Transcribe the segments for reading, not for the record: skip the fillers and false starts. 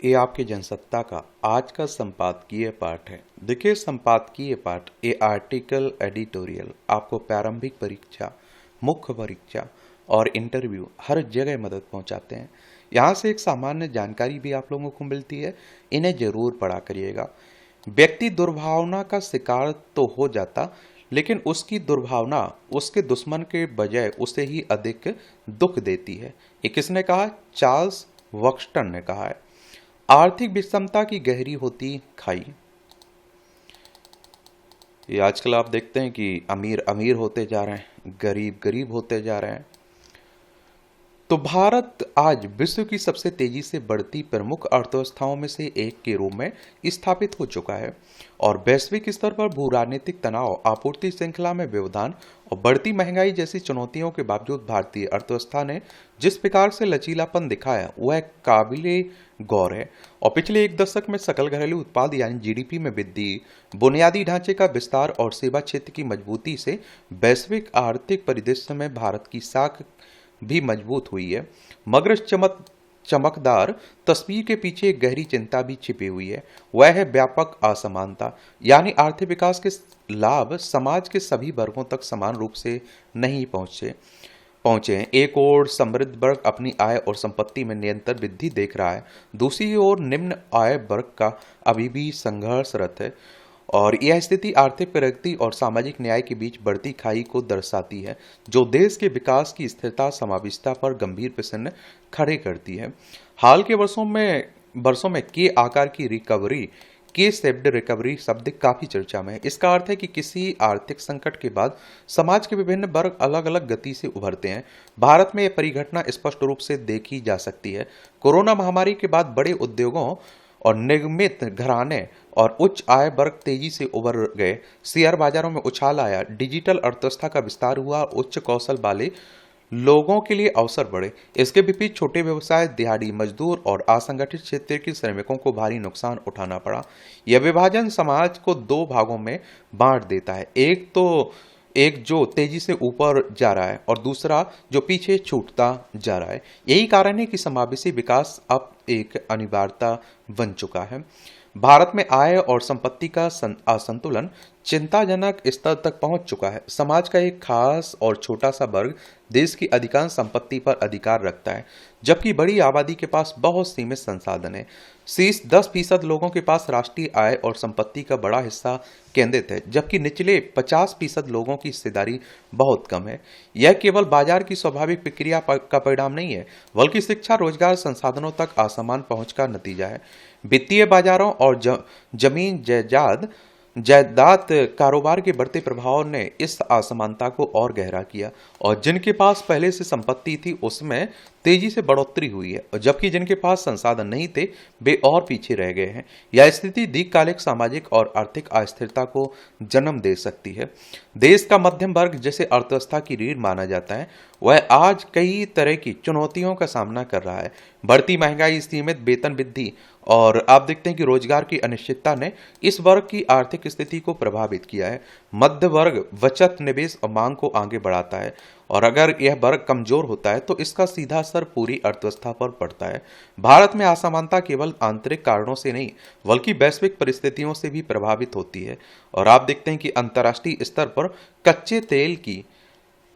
ये आपके जनसत्ता का आज का संपादकीय पाठ है। देखिए, संपादकीय पाठ ये आर्टिकल एडिटोरियल आपको प्रारंभिक परीक्षा, मुख्य परीक्षा और इंटरव्यू हर जगह मदद पहुंचाते हैं। यहाँ से एक सामान्य जानकारी भी आप लोगों को मिलती है। इन्हें जरूर पढ़ा करिएगा। व्यक्ति दुर्भावना का शिकार तो हो जाता, लेकिन उसकी दुर्भावना उसके दुश्मन के बजाय उसे ही अधिक दुख देती है। ये किसने कहा? चार्ल्स वक्सटन ने कहा है। आर्थिक विषमता की गहरी होती खाई। ये आजकल आप देखते हैं कि अमीर अमीर होते जा रहे हैं, गरीब गरीब होते जा रहे हैं। तो भारत आज विश्व की सबसे तेजी से बढ़ती प्रमुख अर्थव्यवस्थाओं में से एक के रूप में स्थापित हो चुका है और वैश्विक स्तर पर भू राजनीतिक तनाव, आपूर्ति श्रृंखला में व्यवधान और बढ़ती महंगाई जैसी चुनौतियों के बावजूद भारतीय अर्थव्यवस्था ने जिस प्रकार से लचीलापन दिखाया वह काबिले गौर है। और पिछले एक दशक में सकल घरेलू उत्पाद यानी जीडीपी में वृद्धि, बुनियादी ढांचे का विस्तार और सेवा क्षेत्र की मजबूती से वैश्विक आर्थिक परिदृश्य में भारत की साख भी मजबूत हुई है। मगर चमकदार तस्वीर के पीछे एक गहरी चिंता भी छिपी हुई है। वह है व्यापक असमानता, यानी आर्थिक विकास के लाभ समाज के सभी वर्गों तक समान रूप से नहीं पहुंचे हैं। एक ओर समृद्ध वर्ग अपनी आय और संपत्ति में निरंतर वृद्धि देख रहा है, दूसरी ओर निम्न आय वर्ग का अभी भी संघर्षरत है। और यह स्थिति आर्थिक प्रगति और सामाजिक न्याय के बीच बढ़ती खाई को दर्शाती है, जो देश के विकास की स्थिरता समावेशिता पर गंभीर प्रश्न खड़े करती है। हाल के वर्षों में के आकार की रिकवरी, के शेप्ड रिकवरी शब्द काफी चर्चा में है। इसका अर्थ है कि किसी आर्थिक संकट के बाद समाज के विभिन्न वर्ग अलग अलग गति से उभरते हैं। भारत में यह परिघटना स्पष्ट रूप से देखी जा सकती है। कोरोना महामारी के बाद बड़े उद्योगों और निगमित घराने और उच्च आय वर्ग तेजी से उभर गए। शेयर बाजारों में उछाल आया, डिजिटल अर्थव्यवस्था का विस्तार हुआ, उच्च कौशल वाले लोगों के लिए अवसर बढ़े। इसके विपरीत छोटे व्यवसाय, दिहाड़ी मजदूर और असंगठित क्षेत्र के श्रमिकों को भारी नुकसान उठाना पड़ा। यह विभाजन समाज को दो भागों में बांट देता है, एक जो तेजी से ऊपर जा रहा है और दूसरा जो पीछे छूटता जा रहा है। यही कारण है कि समावेशी विकास अब एक अनिवार्यता बन चुका है। भारत में आय और संपत्ति का असंतुलन चिंताजनक स्तर तक पहुंच चुका है। समाज का एक खास और छोटा सा वर्ग देश की अधिकांश संपत्ति पर अधिकार रखता है, जबकि बड़ी आबादी के पास बहुत सीमित संसाधन है। शीर्ष 10% लोगों के पास राष्ट्रीय आय और संपत्ति का बड़ा हिस्सा केंद्रित है, जबकि निचले 50% लोगों की हिस्सेदारी बहुत कम है। यह केवल बाजार की स्वाभाविक प्रक्रिया का परिणाम नहीं है, बल्कि शिक्षा, रोजगार, संसाधनों तक असमान पहुंच का नतीजा है। वित्तीय बाजारों और जमीन जायदाद कारोबार के बढ़ते प्रभाव ने इस असमानता को और गहरा किया और जिनके पास पहले से संपत्ति थी उसमें तेजी से बढ़ोतरी हुई है, और जबकि जिनके पास संसाधन नहीं थे वे और पीछे रह गए हैं। यह स्थिति दीर्घकालिक सामाजिक और आर्थिक अस्थिरता को जन्म दे सकती है। देश का मध्यम वर्ग, जिसे अर्थव्यवस्था की रीढ़ माना जाता है, वह आज कई तरह की चुनौतियों का सामना कर रहा है। बढ़ती महंगाई, सीमित वेतन वृद्धि और आप देखते हैं कि रोजगार की अनिश्चितता ने इस वर्ग की आर्थिक स्थिति को प्रभावित किया है। मध्य वर्ग बचत, निवेश और मांग को आगे बढ़ाता है, और अगर यह वर्ग कमजोर होता है तो इसका सीधा असर पूरी अर्थव्यवस्था पर पड़ता है। भारत में असमानता केवल आंतरिक कारणों से नहीं बल्कि वैश्विक परिस्थितियों से भी प्रभावित होती है। और आप देखते हैं कि अंतर्राष्ट्रीय स्तर पर कच्चे तेल की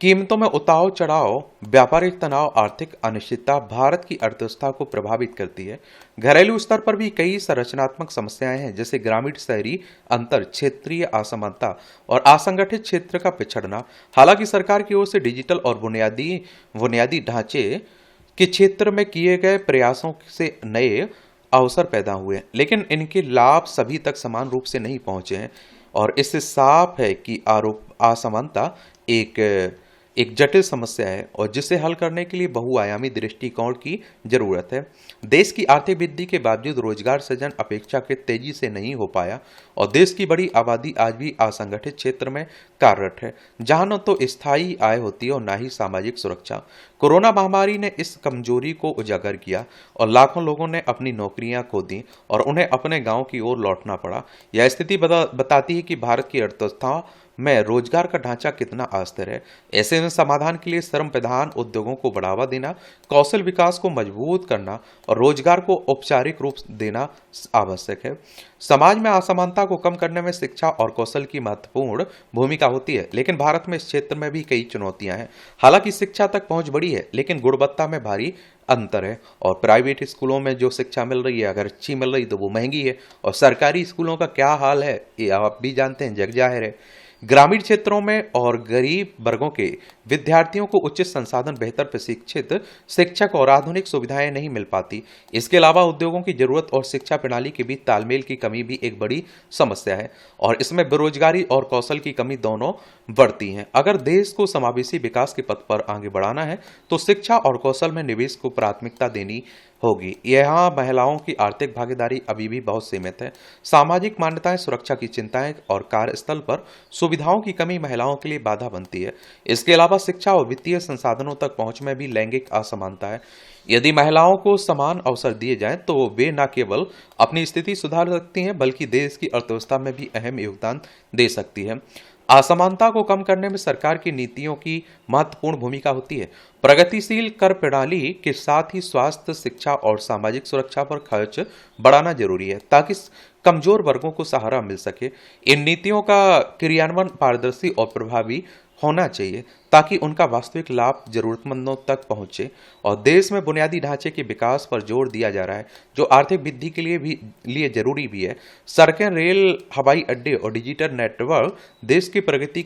कीमतों में उतार चढ़ाव, व्यापारिक तनाव, आर्थिक अनिश्चितता भारत की अर्थव्यवस्था को प्रभावित करती है। घरेलू स्तर पर भी कई संरचनात्मक समस्याएं हैं, जैसे ग्रामीण शहरी अंतर, क्षेत्रीय असमानता और असंगठित क्षेत्र का पिछड़ना। हालांकि सरकार की ओर से डिजिटल और बुनियादी ढांचे के क्षेत्र में किए गए प्रयासों से नए अवसर पैदा हुए, लेकिन इनके लाभ सभी तक समान रूप से नहीं पहुंचे हैं। और इससे साफ है कि असमानता एक जटिल समस्या है और जिसे हल करने के लिए बहुआयामी दृष्टिकोण की जरूरत है। देश की आर्थिक वृद्धि के बावजूद रोजगार सृजन अपेक्षाकृत तेजी से नहीं हो पाया और देश की बड़ी आबादी आज भी असंगठित क्षेत्र में कार्यरत है, जहां न तो स्थायी आय होती है और न ही सामाजिक सुरक्षा। कोरोना महामारी ने इस कमजोरी को उजागर किया और लाखों लोगों ने अपनी नौकरियां खो दी और उन्हें अपने गांव की ओर लौटना पड़ा। यह स्थिति बताती है कि भारत की अर्थव्यवस्था में रोजगार का ढांचा कितना अस्थिर है। ऐसे में समाधान के लिए श्रम प्रधान उद्योगों को बढ़ावा देना, कौशल विकास को मजबूत करना और रोजगार को औपचारिक रूप देना आवश्यक है। समाज में असमानता को कम करने में शिक्षा और कौशल की महत्वपूर्ण भूमिका होती है, लेकिन भारत में इस क्षेत्र में भी कई चुनौतियां हैं। हालांकि शिक्षा तक पहुंच बड़ी है, लेकिन गुणवत्ता में भारी अंतर है। और प्राइवेट स्कूलों में जो शिक्षा मिल रही है, अगर अच्छी मिल रही तो वो महंगी है, और सरकारी स्कूलों का क्या हाल है ये आप भी जानते हैं, जग जाहिर है। ग्रामीण क्षेत्रों में और गरीब वर्गों के विद्यार्थियों को उचित संसाधन, बेहतर प्रशिक्षित शिक्षक और आधुनिक सुविधाएं नहीं मिल पाती। इसके अलावा उद्योगों की जरूरत और शिक्षा प्रणाली के बीच तालमेल की कमी भी एक बड़ी समस्या है, और इसमें बेरोजगारी और कौशल की कमी दोनों बढ़ती हैं। अगर देश को समावेशी विकास के पथ पर आगे बढ़ाना है तो शिक्षा और कौशल में निवेश को प्राथमिकता देनी होगी। यहाँ महिलाओं की आर्थिक भागीदारी अभी भी बहुत सीमित है। सामाजिक मान्यताएं, सुरक्षा की चिंताएं और कार्यस्थल पर सुविधाओं की कमी महिलाओं के लिए बाधा बनती है। इसके अलावा शिक्षा और वित्तीय संसाधनों तक पहुंच में भी लैंगिक असमानता है। यदि महिलाओं को समान अवसर दिए जाएं तो वे न केवल अपनी स्थिति सुधार सकती हैं, बल्कि देश की अर्थव्यवस्था में भी अहम योगदान दे सकती है। असमानता को कम करने में सरकार की नीतियों की महत्वपूर्ण भूमिका होती है। प्रगतिशील कर प्रणाली के साथ ही स्वास्थ्य, शिक्षा और सामाजिक सुरक्षा पर खर्च बढ़ाना जरूरी है, ताकि कमजोर वर्गों को सहारा मिल सके। इन नीतियों का क्रियान्वयन पारदर्शी और प्रभावी होना चाहिए, ताकि उनका वास्तविक लाभ जरूरतमंदों तक पहुंचे। और देश में बुनियादी ढांचे के विकास पर जोर दिया जा रहा है, जो आर्थिक वृद्धि के लिए जरूरी भी है। सड़कें, रेल, हवाई अड्डे और डिजिटल नेटवर्क देश की प्रगति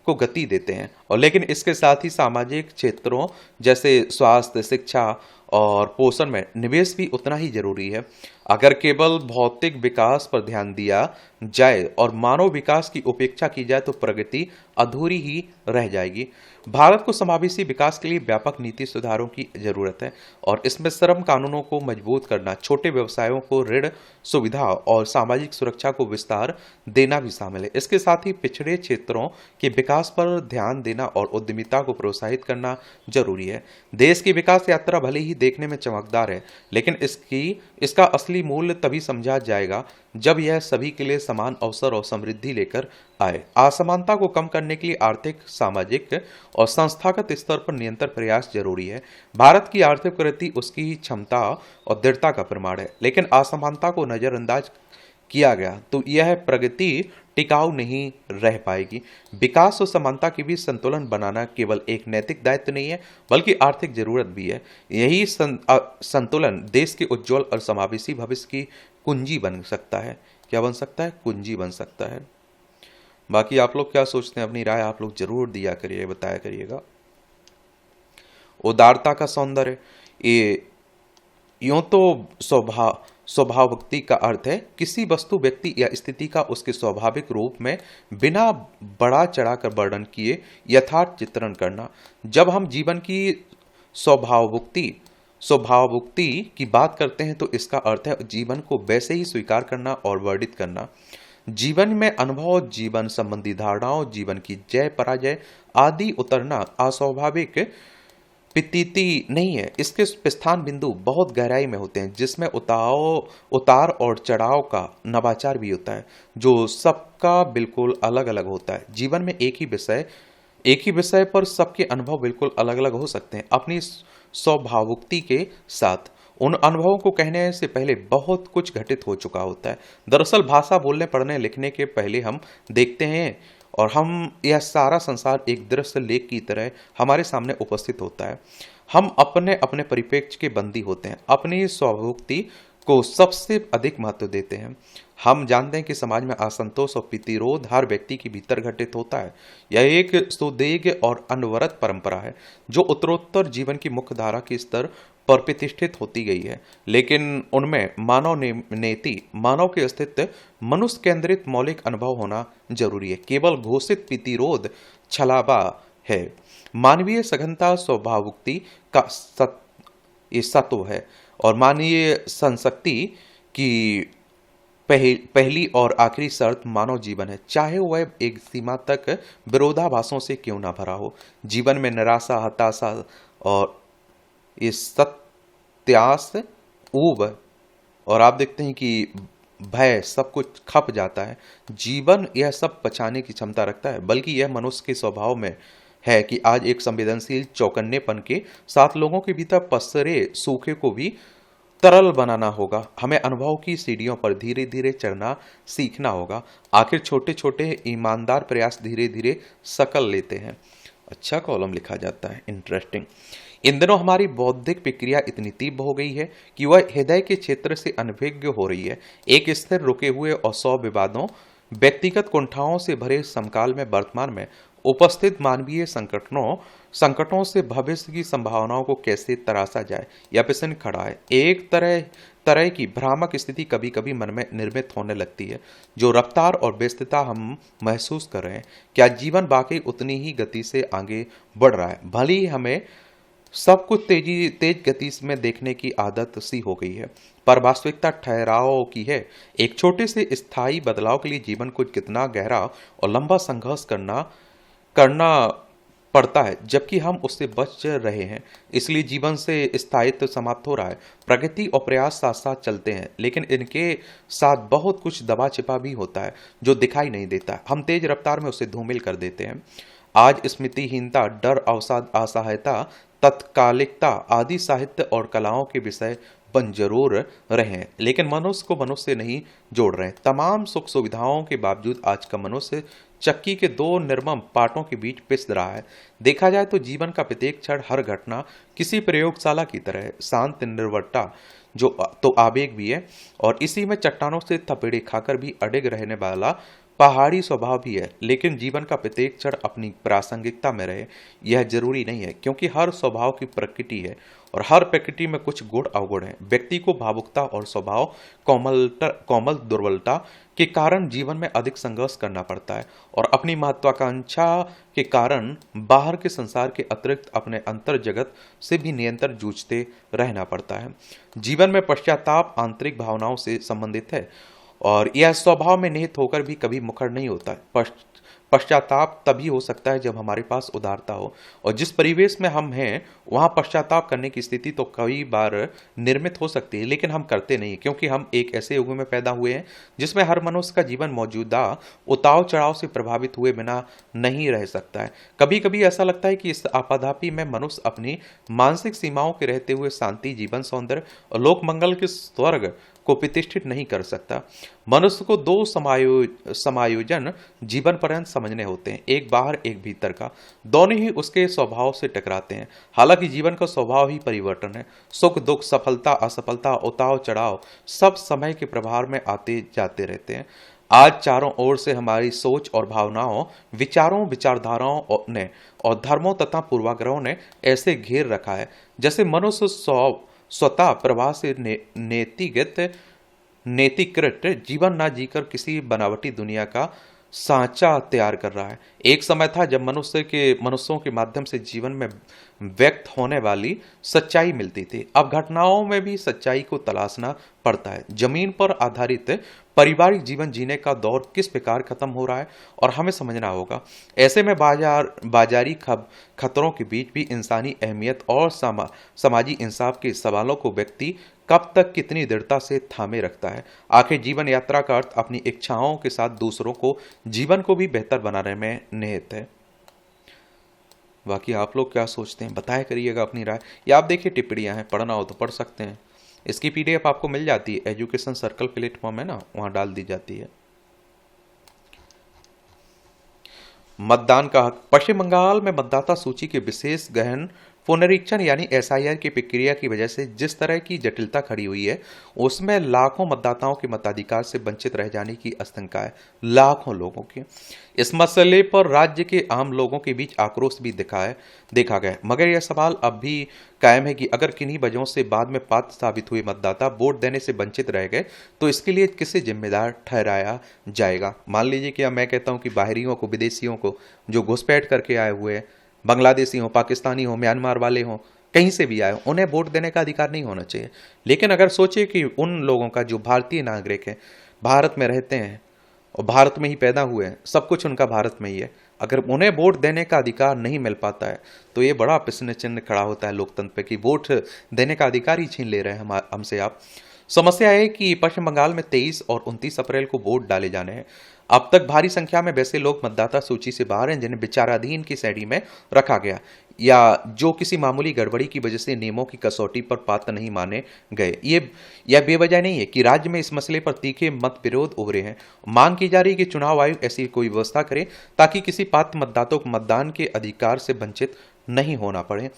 को गति देते हैं, और लेकिन इसके साथ ही सामाजिक क्षेत्रों जैसे स्वास्थ्य, शिक्षा और पोषण में निवेश भी उतना ही जरूरी है। अगर केवल भौतिक विकास पर ध्यान दिया जाए और मानव विकास की उपेक्षा की जाए तो प्रगति अधूरी ही रह जाएगी। भारत को समावेशी विकास के लिए व्यापक नीति सुधारों की जरूरत है, और इसमें श्रम कानूनों को मजबूत करना, छोटे व्यवसायों को ऋण सुविधा और सामाजिक सुरक्षा को विस्तार देना भी शामिल है। इसके साथ ही पिछड़े क्षेत्रों के विकास पर ध्यान देना और उद्यमिता को प्रोत्साहित करना जरूरी है। देश की विकास यात्रा भले ही देखने में चमकदार है, लेकिन इसका असली मूल्य तभी समझा जाएगा जब यह सभी के लिए समान अवसर और समृद्धि लेकर आए। असमानता को कम करने के लिए आर्थिक, सामाजिक और संस्थागत स्तर पर निरंतर प्रयास जरूरी है। भारत की आर्थिक प्रगति उसकी क्षमता और दृढ़ता का प्रमाण है, लेकिन असमानता को नजरअंदाज किया गया तो यह प्रगति टिकाऊ नहीं रह पाएगी। विकास और समानता के बीच संतुलन बनाना केवल एक नैतिक दायित्व नहीं है, बल्कि आर्थिक जरूरत भी है। यही संतुलन देश के उज्जवल और समावेशी भविष्य की कुंजी बन सकता है। क्या बन सकता है? कुंजी बन सकता है। बाकी आप लोग क्या सोचते हैं? अपनी राय आप लोग जरूर दिया करिए, बताया करिएगा। उदारता का सौंदर्य, ये यूं तो स्वभावोक्ति का अर्थ है किसी वस्तु, व्यक्ति या स्थिति का उसके स्वाभाविक रूप में बिना बढ़ा चढ़ाकर वर्णन किए यथार्थ चित्रण करना। जब हम जीवन की स्वभावोक्ति की बात करते हैं तो इसका अर्थ है जीवन को वैसे ही स्वीकार करना और वर्णित करना। जीवन में अनुभव, जीवन संबंधी धारणाओं, जीवन की जय पराजय आदि उतरना अस्वाभाविक प्रतीति नहीं है। इसके प्रस्थान बिंदु बहुत गहराई में होते हैं, जिसमें उतार और चढ़ाव का नवाचार भी होता है, जो सबका बिल्कुल अलग अलग होता है। जीवन में एक ही विषय पर सबके अनुभव बिल्कुल अलग अलग हो सकते हैं। अपनी स्वभावोक्ति के साथ उन अनुभवों को कहने से पहले बहुत कुछ घटित हो चुका होता है। दरअसल भाषा बोलने, पढ़ने, लिखने के पहले हम देखते हैं, और हम यह सारा संसार एक दृश्य लेख की तरह हमारे सामने उपस्थित होता है। हम अपने अपने परिप्रेक्ष्य के बंदी होते हैं, अपनी स्वभोक्ति को सबसे अधिक महत्व देते हैं। हम जानते हैं कि समाज में असंतोष और प्रतिरोध हर व्यक्ति के भीतर घटित होता है। यह एक सुदीर्घ और अनवरत परंपरा है, जो उत्तरोत्तर जीवन की मुख्य धारा के स्तर पर प्रतिष्ठित होती गई है। लेकिन उनमें मानव नेति, मानव के अस्तित्व, मनुष्य केंद्रित मौलिक अनुभव होना जरूरी है। केवल घोषित प्रतिरोध छलावा है। मानवीय सघनता स्वभावोक्ति का सत्व है, और मानवीय संशक्ति की पहली और आखिरी शर्त मानव जीवन है, चाहे वह एक सीमा तक विरोधाभासों से क्यों ना भरा हो। जीवन में निराशा, हताशा और ये सत्यास ऊब, और आप देखते हैं कि भय सब कुछ खप जाता है। जीवन यह सब पछाने की क्षमता रखता है, बल्कि यह मनुष्य के स्वभाव में है कि आज एक संवेदनशील चौकन्नेपन के साथ लोगों के भीतर पसरे सूखे को भी तरल बनाना होगा। हमें अनुभव की सीढ़ियों पर धीरे धीरे चढ़ना सीखना होगा। आखिर छोटे छोटे ईमानदार प्रयास धीरे धीरे शकल लेते हैं। अच्छा कॉलम लिखा जाता है, इंटरेस्टिंग। इन दिनों हमारी बौद्धिक प्रक्रिया इतनी तीव्र हो गई है कि वह हृदय के क्षेत्र से अनभिज्ञ हो रही है। एक स्थिर रुके हुए और 100 विवादों, व्यक्तिगत कुंठाओं से भरे समकाल में वर्तमान में उपस्थित मानवीय संकटों से भविष्य की संभावनाओं को कैसे तराशा जाए, यह प्रश्न खड़ा है। एक तरह तरह की भ्रामक स्थिति कभी कभी मन में निर्मित होने लगती है। जो रफ्तार और व्यस्तता हम महसूस कर रहे हैं, क्या जीवन वाकई उतनी ही गति से आगे बढ़ रहा है? भले ही हमें सब कुछ तेज गति में देखने की आदत सी हो गई है, पर वास्तविकता ठहराव की है। एक छोटे से स्थायी बदलाव के लिए जीवन को कितना गहरा और लंबा संघर्ष करना पड़ता है, जबकि हम उससे बच रहे हैं। इसलिए जीवन से स्थायित्व समाप्त हो रहा है। प्रगति और प्रयास साथ साथ चलते हैं, लेकिन इनके साथ बहुत कुछ दबा छिपा भी होता है जो दिखाई नहीं देता। हम तेज रफ्तार में उसे धूमिल कर देते हैं। आज स्मृतिहीनता, डर, अवसाद, असहायता, तत्कालिकता आदि साहित्य और कलाओं के विषय बन जरूर रहे हैं, लेकिन मनुष्य को मनुष्य से नहीं जोड़ रहे। तमाम सुख सुविधाओं के बावजूद आज का मनुष्य चक्की के दो निर्मम पाटों के बीच पिस रहा है। देखा जाए तो जीवन का प्रत्येक क्षण, हर घटना किसी प्रयोगशाला की तरह है। शांत निर्वटा जो तो आवेग भी है, और इसी में चट्टानों से थपेड़े खाकर भी अडिग रहने वाला पहाड़ी स्वभाव भी है। लेकिन जीवन का प्रत्येक क्षण अपनी प्रासंगिकता में रहे, यह जरूरी नहीं है, क्योंकि हर स्वभाव की प्रकृति है और हर प्रकृति में कुछ गुण अवगुण है। व्यक्ति को भावुकता और स्वभाव कोमल दुर्बलता के कारण जीवन में अधिक संघर्ष करना पड़ता है, और अपनी महत्वाकांक्षा के कारण बाहर के संसार के अतिरिक्त अपने अंतर जगत से भी निरंतर जूझते रहना पड़ता है। जीवन में पश्चाताप आंतरिक भावनाओं से संबंधित है, और यह स्वभाव में निहित होकर भी कभी मुखर नहीं होता है। पश्चाताप तभी हो सकता है जब हमारे पास उदारता हो, और जिस परिवेश में हम हैं वहां पश्चाताप करने की स्थिति तो कई बार निर्मित हो सकती है, लेकिन हम करते नहीं, क्योंकि हम एक ऐसे युग में पैदा हुए हैं जिसमें हर मनुष्य का जीवन मौजूदा उतार चढ़ाव से प्रभावित हुए बिना नहीं रह सकता है। कभी कभी ऐसा लगता है कि इस आपाधापी में मनुष्य अपनी मानसिक सीमाओं के रहते हुए शांति, जीवन, सौंदर्य और लोक मंगल के स्वर्ग को प्रतिष्ठित नहीं कर सकता। मनुष्य को दो समायोजन जीवन पर्यंत समझने होते हैं, एक बाहर एक भीतर का। दोनों ही उसके स्वभाव से टकराते हैं। हालांकि जीवन का स्वभाव ही परिवर्तन है। सुख दुख, सफलता असफलता, उतार चढ़ाव सब समय के प्रभाव में आते जाते रहते हैं। आज चारों ओर से हमारी सोच और भावनाओं, विचारों, विचारधाराओं ने और धर्मों तथा पूर्वाग्रहों ने ऐसे घेर रखा है जैसे मनुष्य स्वतः प्रवाह से नेतिकृत जीवन ना जीकर किसी बनावटी दुनिया का सांचा तैयार कर रहा है। एक समय था जब मनुष्यों के माध्यम से जीवन में व्यक्त होने वाली सच्चाई मिलती थी। अब घटनाओं में भी सच्चाई को तलाशना पड़ता है। जमीन पर आधारित पारिवारिक जीवन जीने का दौर किस प्रकार खत्म हो रहा है, और हमें समझना होगा। ऐसे में बाजारी खतरों के बीच भी इंसानी अहमियत और समाजी इंसाफ के सवालों को व्यक्ति कब तक कितनी दृढ़ता से थामे रखता है। आखिर जीवन यात्रा का अर्थ अपनी इच्छाओं के साथ दूसरों को, जीवन को भी बेहतर बनाने में निहित है। बाकी आप लोग क्या सोचते हैं, बताया करिएगा अपनी राय, या आप देखिए टिप्पणियां हैं, पढ़ना हो तो पढ़ सकते हैं। इसकी पीडीएफ आपको मिल जाती है, एजुकेशन सर्कल प्लेटफॉर्म है ना, वहां डाल दी जाती है। मतदान का हक। पश्चिम बंगाल में मतदाता सूची के विशेष गहन पुनरीक्षण यानी एसआईआर की प्रक्रिया की वजह से जिस तरह की जटिलता खड़ी हुई है, उसमें लाखों मतदाताओं के मताधिकार से वंचित रह जाने की आशंका है। लाखों लोगों की। इस मसले पर राज्य के आम लोगों के बीच आक्रोश भी देखा गया, मगर यह सवाल अब भी कायम है कि अगर किन्हीं वजहों से बाद में पात्र साबित हुए मतदाता वोट देने से वंचित रह गए तो इसके लिए किसे जिम्मेदार ठहराया जाएगा। मान लीजिए कि मैं कहता हूं कि बाहरियों को, विदेशियों को, जो घुसपैठ करके आए हुए हैं, बांग्लादेशी हो, पाकिस्तानी हो, म्यांमार वाले हो, कहीं से भी आए, उन्हें वोट देने का अधिकार नहीं होना चाहिए। लेकिन अगर सोचे कि उन लोगों का जो भारतीय नागरिक है, भारत में रहते हैं और भारत में ही पैदा हुए हैं, सब कुछ उनका भारत में ही है, अगर उन्हें वोट देने का अधिकार नहीं मिल पाता है तो ये बड़ा प्रश्न चिन्ह खड़ा होता है लोकतंत्र पे कि वोट देने का अधिकार ही छीन ले रहे हैं हमसे आप। समस्या है कि पश्चिम बंगाल में 23 और 29 अप्रैल को वोट डाले जाने हैं। अब तक भारी संख्या में वैसे लोग मतदाता सूची से बाहर हैं जिन्हें विचाराधीन की श्रेणी में रखा गया या जो किसी मामूली गड़बड़ी की वजह से नियमों की कसौटी पर पात्र नहीं माने गए। यह बेवजह नहीं है कि राज्य में इस मसले पर तीखे मत विरोध उभरे हैं। मांग की जा रही है कि चुनाव आयोग ऐसी कोई व्यवस्था करे ताकि किसी पात्र मतदाता को मतदान के अधिकार से वंचित नहीं होना पड़े।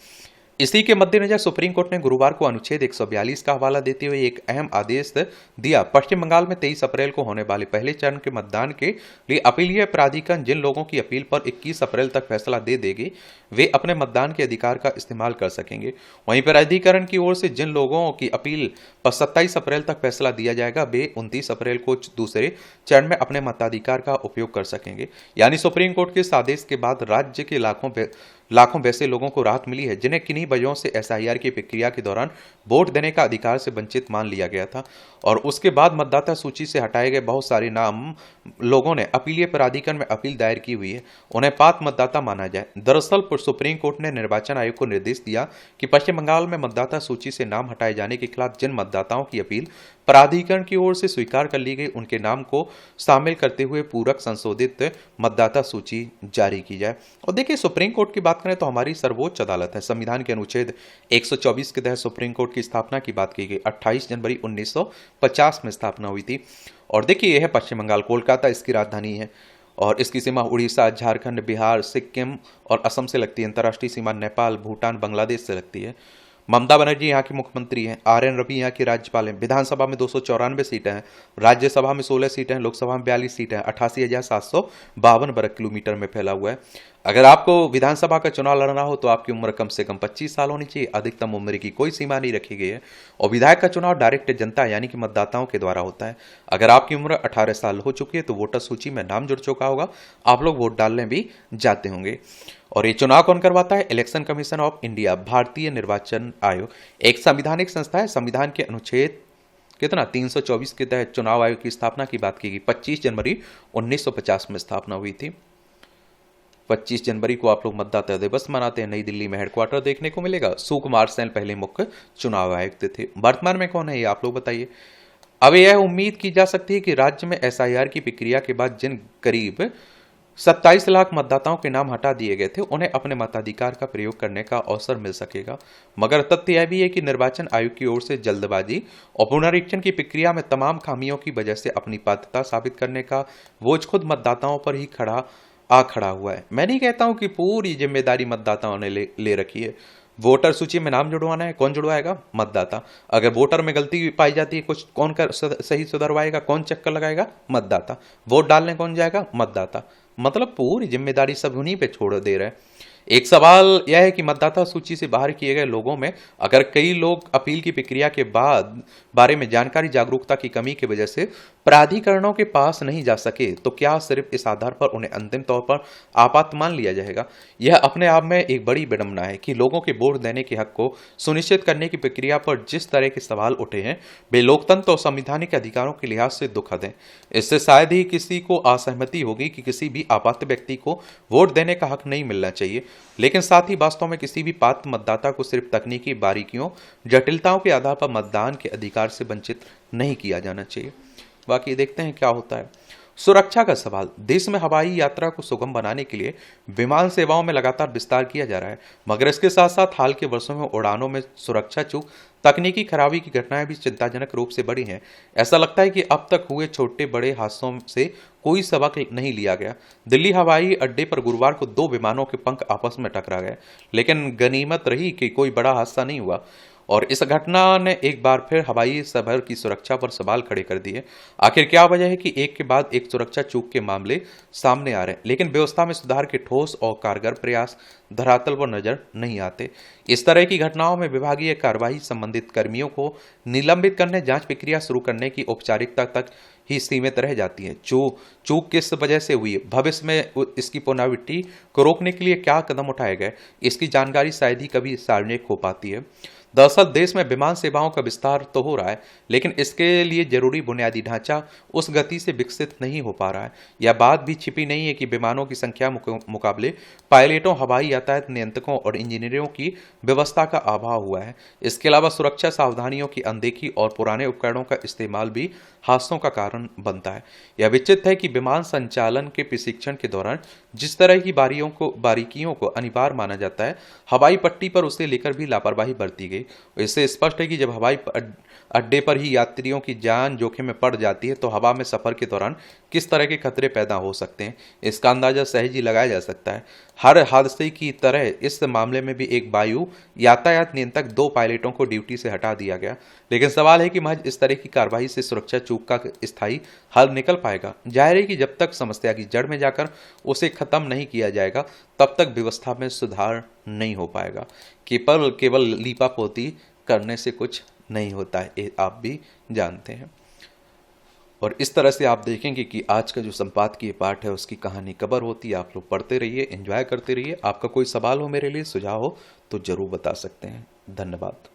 इसी के मद्देनजर सुप्रीम कोर्ट ने गुरुवार को अनुच्छेद 142 का हवाला देते हुए एक अहम आदेश दिया। पश्चिम बंगाल में 23 अप्रैल को होने वाले पहले चरण के मतदान के लिए अपीलीय प्राधिकरण जिन लोगों की अपील पर 21 अप्रैल तक फैसला दे देगी वे अपने मतदान के अधिकार का इस्तेमाल कर सकेंगे। वहीं प्राधिकरण की ओर से जिन लोगों की अपील पर 27 अप्रैल तक फैसला दिया जाएगा वे 29 अप्रैल को दूसरे चरण में अपने मताधिकार का उपयोग कर सकेंगे। यानी सुप्रीम कोर्ट के इस आदेश के बाद राज्य के लाखों वैसे लोगों को राहत मिली है जिन्हें किन्हीं वजहों से एसआईआर की प्रक्रिया के दौरान वोट देने का अधिकार से वंचित मान लिया गया था और उसके बाद मतदाता सूची से हटाए गए बहुत सारे नाम लोगों ने अपीलीय प्राधिकरण में अपील दायर की हुई है, उन्हें पात्र मतदाता माना जाए। दरअसल सुप्रीम कोर्ट ने निर्वाचन आयोग को निर्देश दिया कि पश्चिम बंगाल में मतदाता सूची से नाम हटाए जाने के खिलाफ जिन मतदाताओं की अपील प्राधिकरण की ओर से स्वीकार कर ली गई उनके नाम को शामिल करते हुए पूरक संशोधित मतदाता सूची जारी की जाए। और देखिए, सुप्रीम कोर्ट की बात करें तो हमारी सर्वोच्च अदालत है। संविधान के अनुच्छेद 124 के तहत सुप्रीम कोर्ट की स्थापना की बात की गई। 28 जनवरी 1950 में स्थापना हुई थी। और देखिए, यह है पश्चिम बंगाल, कोलकाता इसकी राजधानी है और इसकी सीमा उड़ीसा, झारखंड, बिहार, सिक्किम और असम से लगती है। अंतर्राष्ट्रीय सीमा नेपाल, भूटान, बांग्लादेश से लगती है। ममता बनर्जी यहाँ की मुख्यमंत्री हैं। आर.एन. रवि यहाँ की राज्यपाल हैं। विधानसभा में 294 सीटें हैं, राज्यसभा में 16 सीटें हैं, लोकसभा में 42 सीटें हैं। 88,752 वर्ग किलोमीटर में फैला हुआ है। अगर आपको विधानसभा का चुनाव लड़ना हो तो आपकी उम्र कम से कम 25 साल होनी चाहिए। अधिकतम उम्र की कोई सीमा नहीं रखी गई है और विधायक का चुनाव डायरेक्ट जनता यानी कि मतदाताओं के द्वारा होता है। अगर आपकी उम्र 18 साल हो चुकी है तो वोटर सूची में नाम जुड़ चुका होगा, आप लोग वोट डालने भी जाते होंगे। और ये चुनाव कौन करवाता है? इलेक्शन कमीशन ऑफ इंडिया, भारतीय निर्वाचन आयोग, एक संवैधानिक संस्था है। संविधान के अनुच्छेद 324 के तहत चुनाव आयोग की स्थापना की बात की गई। 25 जनवरी 1950 में स्थापना हुई थी। 25 जनवरी को आप लोग मतदाता दिवस मनाते हैं। नई दिल्ली में हेडक्वार्टर देखने को मिलेगा। सुकुमार सेन पहले मुख्य चुनाव आयुक्त थे। वर्तमान में कौन है ये आप लोग बताइए। अब यह उम्मीद की जा सकती है कि राज्य में एसआईआर की प्रक्रिया के बाद जिन करीब 27 लाख मतदाताओं के नाम हटा दिए गए थे उन्हें अपने मताधिकार का प्रयोग करने का अवसर मिल सकेगा। मगर तथ्य यह भी है कि निर्वाचन आयोग की ओर से जल्दबाजी और पुनरीक्षण की प्रक्रिया में तमाम खामियों की वजह से अपनी पात्रता साबित करने का बोझ खुद मतदाताओं पर ही खड़ा हुआ है। मैं नहीं कहता हूं कि पूरी जिम्मेदारी मतदाताओं ने ले रखी है। वोटर सूची में नाम जुड़वाना है, कौन जुड़वाएगा? मतदाता। अगर वोटर में गलती पाई जाती है कुछ, कौन कर सही सुधरवाएगा? कौन चक्कर लगाएगा? मतदाता। वोट डालने कौन जाएगा? मतदाता। मतलब पूरी जिम्मेदारी सब उन्हीं पे छोड़ दे रहे हैं। एक सवाल यह है कि मतदाता सूची से बाहर किए गए लोगों में अगर कई लोग अपील की प्रक्रिया के बाद बारे में जानकारी जागरूकता की कमी की वजह से प्राधिकरणों के पास नहीं जा सके तो क्या सिर्फ इस आधार पर उन्हें अंतिम तौर पर आपात मान लिया जाएगा? यह अपने आप में एक बड़ी विडंबना है कि लोगों के वोट देने के हक को सुनिश्चित करने की प्रक्रिया पर जिस तरह के सवाल उठे हैं वे लोकतंत्र और संवैधानिक अधिकारों के लिहाज से दुखद हैं। इससे शायद ही किसी को असहमति होगी कि किसी भी आपात व्यक्ति को वोट देने का हक नहीं मिलना चाहिए, लेकिन साथ ही वास्तव में किसी भी पात्र मतदाता को सिर्फ तकनीकी बारीकियों, जटिलताओं के आधार पर मतदान के अधिकार से वंचित नहीं किया जाना चाहिए। बाकी देखते हैं क्या होता है। सुरक्षा का सवाल। देश में हवाई यात्रा को सुगम बनाने के लिए विमान सेवाओं में लगातार विस्तार किया जा रहा है, मगर इसके साथ साथ हाल के वर्षों में उड़ानों में सुरक्षा चूक, तकनीकी खराबी की घटनाएं भी चिंताजनक रूप से बढ़ी हैं। ऐसा लगता है कि अब तक हुए छोटे बड़े हादसों से कोई सबक नहीं लिया गया। दिल्ली हवाई अड्डे पर गुरुवार को 2 विमानों के पंख आपस में टकरा गए, लेकिन गनीमत रही कि कोई बड़ा हादसा नहीं हुआ। और इस घटना ने एक बार फिर हवाई सफर की सुरक्षा पर सवाल खड़े कर दिए। आखिर क्या वजह है कि एक के बाद एक सुरक्षा चूक के मामले सामने आ रहे हैं, लेकिन व्यवस्था में सुधार के ठोस और कारगर प्रयास धरातल पर नजर नहीं आते। इस तरह की घटनाओं में विभागीय कार्रवाई संबंधित कर्मियों को निलंबित करने, जांच प्रक्रिया शुरू करने की औपचारिकता तक ही सीमित रह जाती है। चूक किस वजह से हुई, भविष्य में इसकी पुनरावृत्ति को रोकने के लिए क्या कदम उठाए गए, इसकी जानकारी शायद ही कभी सार्वजनिक हो पाती है। दरअसल देश में विमान सेवाओं का विस्तार तो हो रहा है, लेकिन इसके लिए जरूरी बुनियादी ढांचा उस गति से विकसित नहीं हो पा रहा है। यह बात भी छिपी नहीं है कि विमानों की संख्या मुकाबले पायलटों, हवाई यातायात नियंत्रकों और इंजीनियरों की व्यवस्था का अभाव हुआ है। इसके अलावा सुरक्षा सावधानियों की अनदेखी और पुराने उपकरणों का इस्तेमाल भी हादसों का कारण बनता है। यह विचित्र है कि विमान संचालन के प्रशिक्षण के दौरान जिस तरह की बारीकियों को अनिवार्य माना जाता है, हवाई पट्टी पर उसे लेकर भी लापरवाही बरती गई। इससे स्पष्ट है कि जब अड्डे पर ही यात्रियों की जान जोखिम में पड़ जाती है, तो हवा में सफर के दौरान किस तरह के खतरे पैदा हो सकते हैं, इसका अंदाजा सहज ही लगाया जा सकता है। हर हादसे की तरह इस मामले में भी एक वायु यातायात नियंत्रक 2 पायलटों को ड्यूटी से हटा दिया गया। लेकिन सवाल है कि महज इस तरह की कार्रवाई से सुरक्षा चूक का स्थायी हल निकल पाएगा। जाहिर है कि जब तक समस्या की जड़ में जाकर उसे खत्म नहीं किया जाएगा, तब तक व्यवस्था में सुधार नहीं हो पाएगा। केवल लीपापोती करने से कुछ नहीं होता है, ये आप भी जानते हैं। और इस तरह से आप देखेंगे कि आज का जो संपादकीय पाठ है उसकी कहानी कबर होती है। आप लोग पढ़ते रहिए, एंजॉय करते रहिए। आपका कोई सवाल हो मेरे लिए, सुझाव हो तो जरूर बता सकते हैं। धन्यवाद।